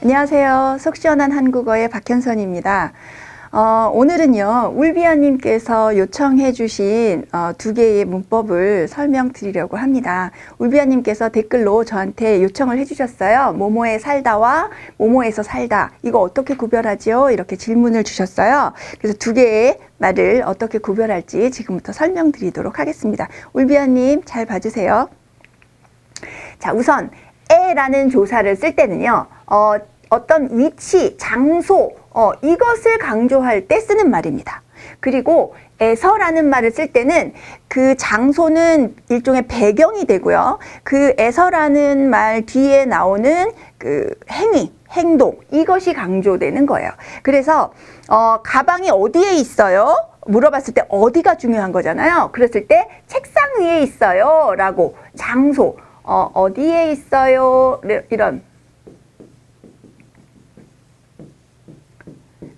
안녕하세요. 속 시원한 한국어의 박현선입니다. 오늘은요, 울비아님께서 요청해 주신 두 개의 문법을 설명드리려고 합니다. 울비아님께서 댓글로 저한테 요청을 해 주셨어요. 뭐뭐에 살다와 뭐뭐에서 살다. 이거 어떻게 구별하지요? 이렇게 질문을 주셨어요. 그래서 두 개의 말을 어떻게 구별할지 지금부터 설명드리도록 하겠습니다. 울비아님 잘 봐주세요. 자, 우선 에라는 조사를 쓸 때는요, 어떤 위치, 장소, 이것을 강조할 때 쓰는 말입니다. 그리고 에서라는 말을 쓸 때는 그 장소는 일종의 배경이 되고요. 그 에서라는 말 뒤에 나오는 그 행위, 행동, 이것이 강조되는 거예요. 그래서 가방이 어디에 있어요? 물어봤을 때 어디가 중요한 거잖아요. 그랬을 때 책상 위에 있어요 라고 장소, 어디에 있어요? 이런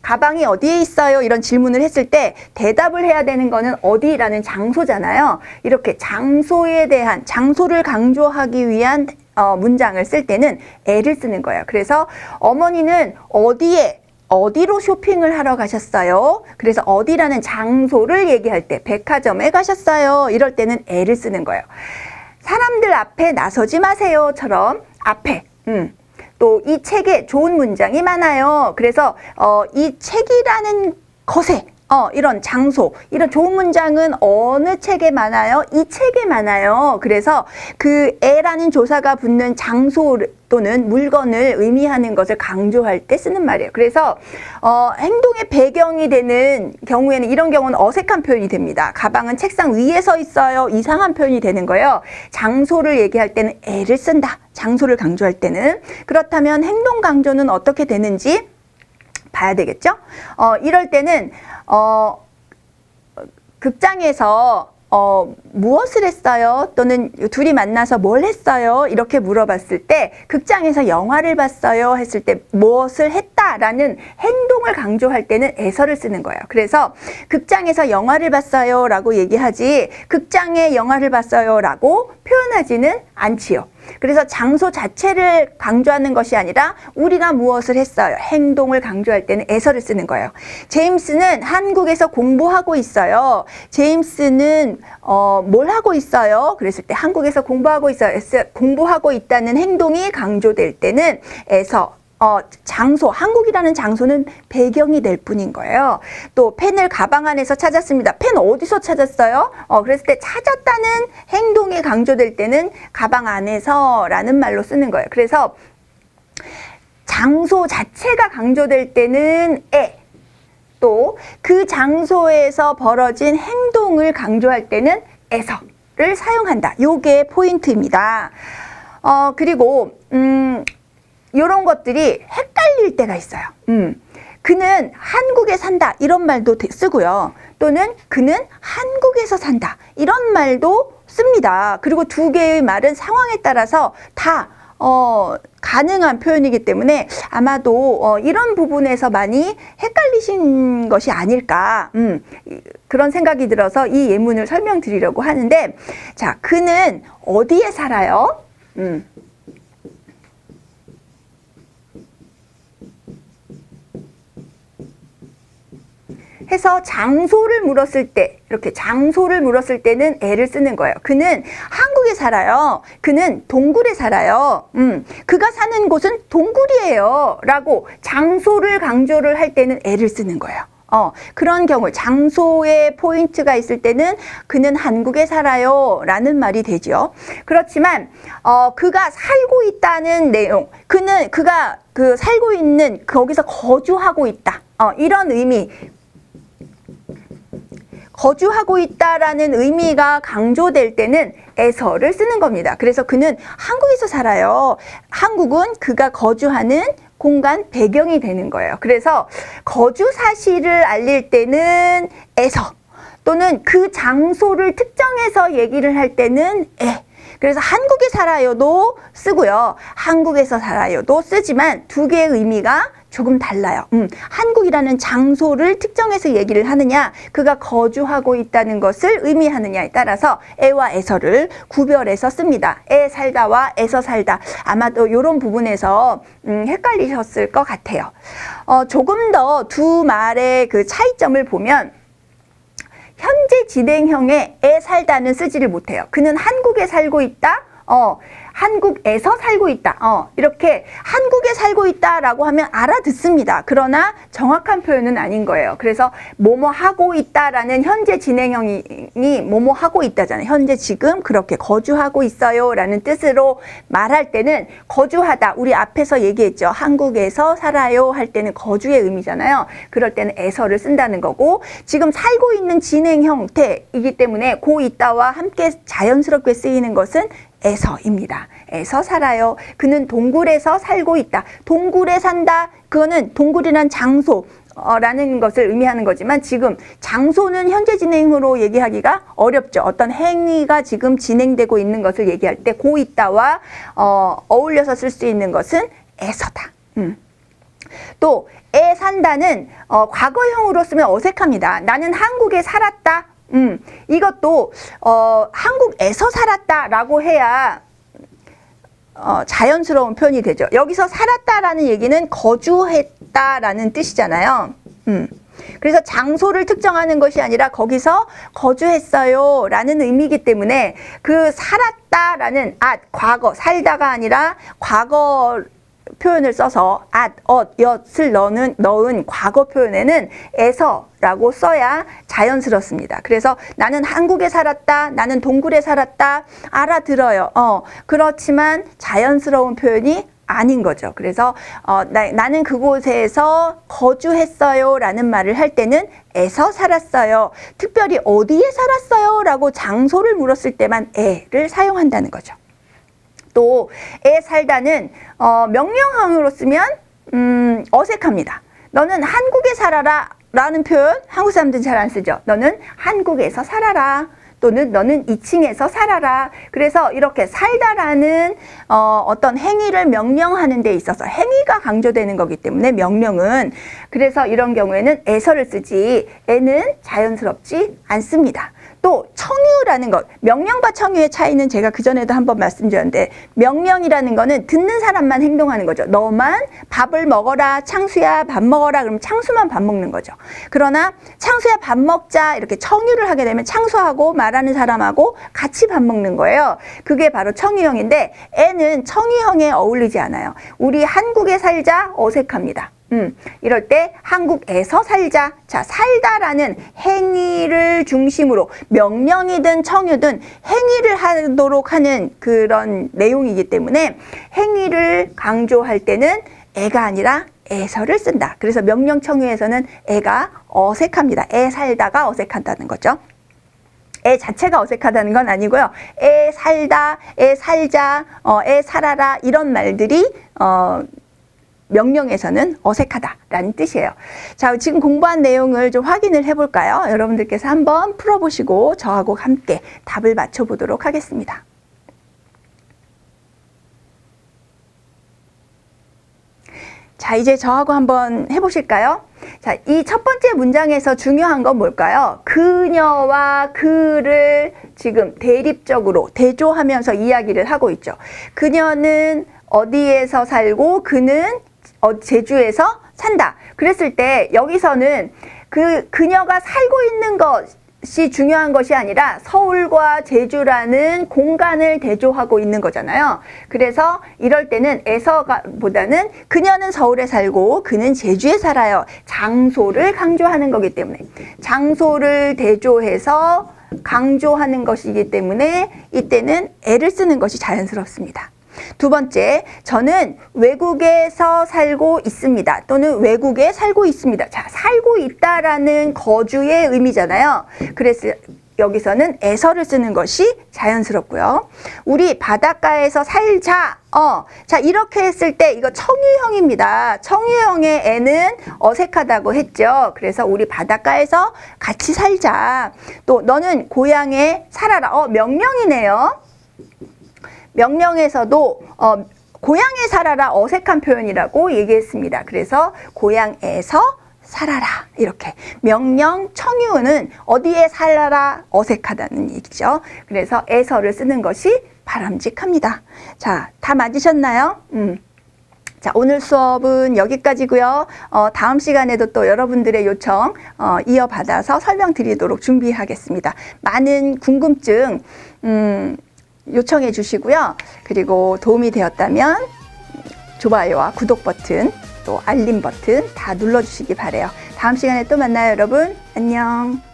가방이 어디에 있어요? 이런 질문을 했을 때 대답을 해야 되는 거는 어디라는 장소잖아요. 이렇게 장소에 대한, 장소를 강조하기 위한 문장을 쓸 때는 에를 쓰는 거예요. 그래서 어머니는 어디로 쇼핑을 하러 가셨어요? 그래서 어디라는 장소를 얘기할 때 백화점에 가셨어요. 이럴 때는 에를 쓰는 거예요. 사람들 앞에 나서지 마세요처럼 앞에 또 이 책에 좋은 문장이 많아요. 그래서 이 책이라는 것에 이런 장소, 이런 좋은 문장은 어느 책에 많아요? 이 책에 많아요. 그래서 그 에라는 조사가 붙는 장소 또는 물건을 의미하는 것을 강조할 때 쓰는 말이에요. 그래서 행동의 배경이 되는 경우에는 이런 경우는 어색한 표현이 됩니다. 가방은 책상 위에 서 있어요. 이상한 표현이 되는 거예요. 장소를 얘기할 때는 에를 쓴다. 장소를 강조할 때는. 그렇다면 행동 강조는 어떻게 되는지 봐야 되겠죠? 이럴 때는 극장에서 무엇을 했어요? 또는 둘이 만나서 뭘 했어요? 이렇게 물어봤을 때 극장에서 영화를 봤어요? 했을 때 무엇을 했다라는 행동을 강조할 때는 에서를 쓰는 거예요. 그래서 극장에서 영화를 봤어요 라고 얘기하지 극장에 영화를 봤어요 라고 표현하지는 않지요. 그래서 장소 자체를 강조하는 것이 아니라 우리가 무엇을 했어요. 행동을 강조할 때는 에서를 쓰는 거예요. 제임스는 한국에서 공부하고 있어요. 제임스는 뭘 하고 있어요? 그랬을 때 한국에서 공부하고 있어요. 공부하고 있다는 행동이 강조될 때는 에서 장소, 한국이라는 장소는 배경이 될 뿐인 거예요. 또 펜을 가방 안에서 찾았습니다. 펜 어디서 찾았어요? 그랬을 때 찾았다는 행동이 강조될 때는 가방 안에서 라는 말로 쓰는 거예요. 그래서 장소 자체가 강조될 때는 에, 또 그 장소에서 벌어진 행동을 강조할 때는 에서를 사용한다. 요게 포인트입니다. 그리고 이런 것들이 헷갈릴 때가 있어요. 그는 한국에 산다 이런 말도 쓰고요. 또는 그는 한국에서 산다 이런 말도 씁니다. 그리고 두 개의 말은 상황에 따라서 다 가능한 표현이기 때문에 아마도 이런 부분에서 많이 헷갈리신 것이 아닐까 그런 생각이 들어서 이 예문을 설명드리려고 하는데, 자, 그는 어디에 살아요? 해서 장소를 물었을 때, 이렇게 장소를 물었을 때는 에를 쓰는 거예요. 그는 한국에 살아요. 그는 동굴에 살아요. 그가 사는 곳은 동굴이에요. 라고 장소를 강조를 할 때는 에를 쓰는 거예요. 그런 경우 장소에 포인트가 있을 때는 그는 한국에 살아요 라는 말이 되죠. 그렇지만 그가 살고 있다는 내용, 그가 살고 있는 거기서 거주하고 있다 이런 의미, 거주하고 있다라는 의미가 강조될 때는 에서를 쓰는 겁니다. 그래서 그는 한국에서 살아요. 한국은 그가 거주하는 공간 배경이 되는 거예요. 그래서 거주 사실을 알릴 때는 에서, 또는 그 장소를 특정해서 얘기를 할 때는 에. 그래서 한국에 살아요도 쓰고요. 한국에서 살아요도 쓰지만 두 개의 의미가 조금 달라요. 한국이라는 장소를 특정해서 얘기를 하느냐, 그가 거주하고 있다는 것을 의미하느냐에 따라서 에와 에서를 구별해서 씁니다. 에 살다와 에서 살다. 아마도 이런 부분에서 헷갈리셨을 것 같아요. 조금 더 두 말의 그 차이점을 보면 현재 진행형에 에 살다는 쓰지를 못해요. 그는 한국에 살고 있다. 한국에서 살고 있다. 이렇게 한국에 살고 있다라고 하면 알아듣습니다. 그러나 정확한 표현은 아닌 거예요. 그래서 뭐뭐 하고 있다라는 현재 진행형이 뭐뭐 하고 있다잖아요. 현재 지금 그렇게 거주하고 있어요라는 뜻으로 말할 때는 거주하다. 우리 앞에서 얘기했죠. 한국에서 살아요 할 때는 거주의 의미잖아요. 그럴 때는 에서를 쓴다는 거고, 지금 살고 있는 진행 형태이기 때문에 고 있다와 함께 자연스럽게 쓰이는 것은 에서입니다. 에서 살아요. 그는 동굴에서 살고 있다. 동굴에 산다. 그거는 동굴이란 장소라는 것을 의미하는 거지만 지금 장소는 현재 진행으로 얘기하기가 어렵죠. 어떤 행위가 지금 진행되고 있는 것을 얘기할 때 고 있다와 어울려서 쓸 수 있는 것은 에서다. 또 에 산다는 과거형으로 쓰면 어색합니다. 나는 한국에 살았다. 이것도 한국에서 살았다라고 해야 자연스러운 표현이 되죠. 여기서 살았다라는 얘기는 거주했다라는 뜻이잖아요. 그래서 장소를 특정하는 것이 아니라 거기서 거주했어요 라는 의미이기 때문에 그 살았다라는 과거, 살다가 아니라 과거 표현을 써서 엿을 넣은 과거 표현에는 에서라고 써야 자연스럽습니다. 그래서 나는 한국에 살았다, 나는 동굴에 살았다, 알아들어요. 그렇지만 자연스러운 표현이 아닌 거죠. 그래서 나는 그곳에서 거주했어요 라는 말을 할 때는 에서 살았어요. 특별히 어디에 살았어요 라고 장소를 물었을 때만 에를 사용한다는 거죠. 또 에 살다는 명령형으로 쓰면 어색합니다. 너는 한국에 살아라 라는 표현 한국 사람들은 잘 안 쓰죠. 너는 한국에서 살아라. 또는 너는 2층에서 살아라. 그래서 이렇게 살다라는 어떤 행위를 명령하는 데 있어서 행위가 강조되는 거기 때문에 명령은, 그래서 이런 경우에는 에서를 쓰지 에는 자연스럽지 않습니다. 또 청유라는 것, 명령과 청유의 차이는 제가 그전에도 한번 말씀드렸는데, 명령이라는 거는 듣는 사람만 행동하는 거죠. 너만 밥을 먹어라, 창수야 밥 먹어라, 그럼 창수만 밥 먹는 거죠. 그러나 창수야 밥 먹자 이렇게 청유를 하게 되면 창수하고 말하는 사람하고 같이 밥 먹는 거예요. 그게 바로 청유형인데 에는 청유형에 어울리지 않아요. 우리 한국에 살자 어색합니다. 이럴 때 한국에서 살자. 자, 살다라는 행위를 중심으로 명령이든 청유든 행위를 하도록 하는 그런 내용이기 때문에 행위를 강조할 때는 에가 아니라 에서를 쓴다. 그래서 명령 청유에서는 에가 어색합니다. 에 살다가 어색하다는 거죠. 에 자체가 어색하다는 건 아니고요. 에 살다, 에 살자, 에 살아라 이런 말들이 명령에서는 어색하다라는 뜻이에요. 자, 지금 공부한 내용을 좀 확인을 해볼까요? 여러분들께서 한번 풀어보시고 저하고 함께 답을 맞춰보도록 하겠습니다. 자, 이제 저하고 한번 해보실까요? 자, 이 첫 번째 문장에서 중요한 건 뭘까요? 그녀와 그를 지금 대립적으로 대조하면서 이야기를 하고 있죠. 그녀는 어디에서 살고 그는 제주에서 산다. 그랬을 때 여기서는 그녀가 살고 있는 것이 중요한 것이 아니라 서울과 제주라는 공간을 대조하고 있는 거잖아요. 그래서 이럴 때는 에서보다는 그녀는 서울에 살고 그는 제주에 살아요. 장소를 강조하는 거기 때문에 장소를 대조해서 강조하는 것이기 때문에 이때는 에를 쓰는 것이 자연스럽습니다. 두 번째, 저는 외국에서 살고 있습니다. 또는 외국에 살고 있습니다. 자, 살고 있다라는 거주의 의미잖아요. 그래서 여기서는 에서를 쓰는 것이 자연스럽고요. 우리 바닷가에서 살자. 자, 이렇게 했을 때 이거 청유형입니다. 청유형의 에는 어색하다고 했죠. 그래서 우리 바닷가에서 같이 살자. 또 너는 고향에 살아라. 명령이네요. 명령에서도 고향에 살아라 어색한 표현이라고 얘기했습니다. 그래서 고향에서 살아라 이렇게. 명령 청유는 어디에 살아라 어색하다는 얘기죠. 그래서 에서를 쓰는 것이 바람직합니다. 자, 다 맞으셨나요? 자, 오늘 수업은 여기까지고요. 다음 시간에도 또 여러분들의 요청 이어받아서 설명드리도록 준비하겠습니다. 많은 궁금증 요청해 주시고요. 그리고 도움이 되었다면 좋아요와 구독 버튼 또 알림 버튼 다 눌러주시기 바래요. 다음 시간에 또 만나요, 여러분. 안녕.